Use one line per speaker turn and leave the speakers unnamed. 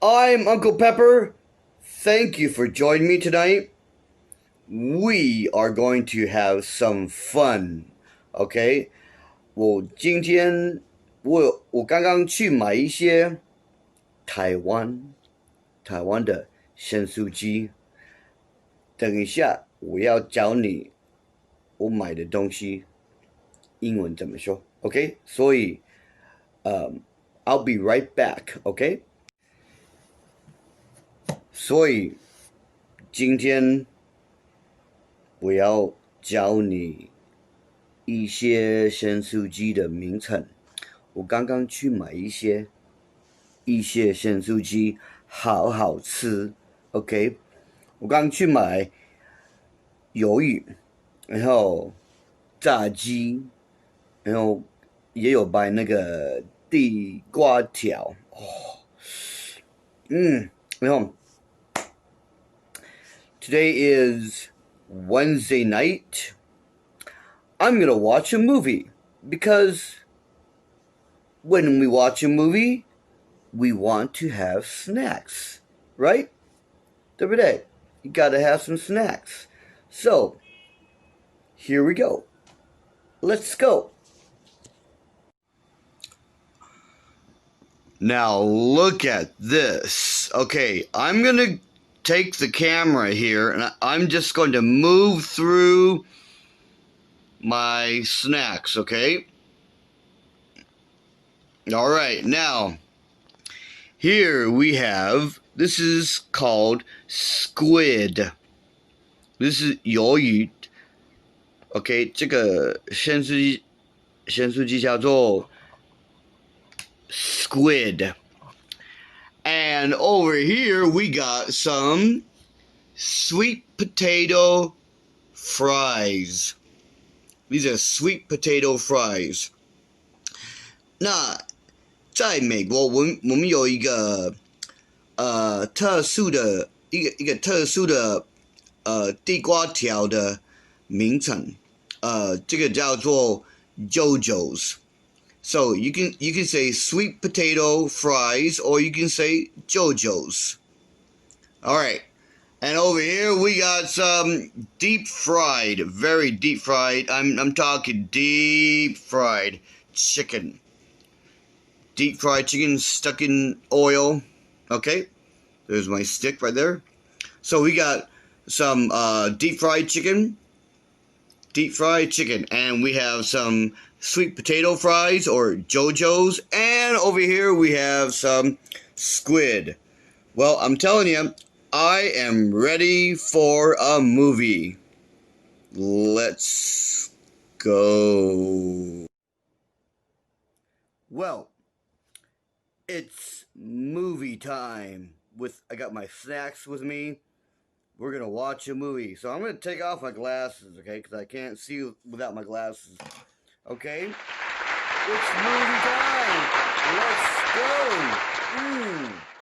I'm Uncle Pepper. Thank you for joining me tonight. We are going to have some fun, OK？我刚刚去买一些台湾的咸酥鸡。等一下我要教你我买的东西英文怎么说 ，OK？所以I'll be right back，OK？所以今天我要教你一些咸酥鸡的名称。我刚刚去买一些咸酥鸡，好好吃。OK， 我刚去买鱿鱼，然后炸鸡，然后也有买那个地瓜条。然后 Today is Wednesday night. I'm gonna watch a movie because when we watch a movie, we want to have snacks, right? Every day, you gotta have some snacks. So, here we go. Let's go. Now look at this. Okay, I'm gonna take the camera here and I'm just going to move through my snacks, okay? All right, now here we have, this is called squid. This is 鱿鱼 OK， 这个咸酥鸡叫做 squid. And over here we got some sweet potato fries. These are sweet potato fries. 那在美国，我们有一个特殊的地瓜条的名称，这个叫做 JoJo's. So you can say sweet potato fries or you can say JoJo's. All right. And over here we got some deep fried, very deep fried. I'm talking deep fried chicken. Deep fried chicken stuck in oil. Okay. There's my stick right there. So we got some deep fried chicken, and we have some sweet potato fries or JoJo's, and over here we have some squid. Well, I'm telling you, I am ready for a movie. Let's go. Well, it's movie time. I got my snacks with me. We're gonna watch a movie. So I'm gonna take off my glasses, okay? Because I can't see without my glasses. Okay? It's movie time! Let's go!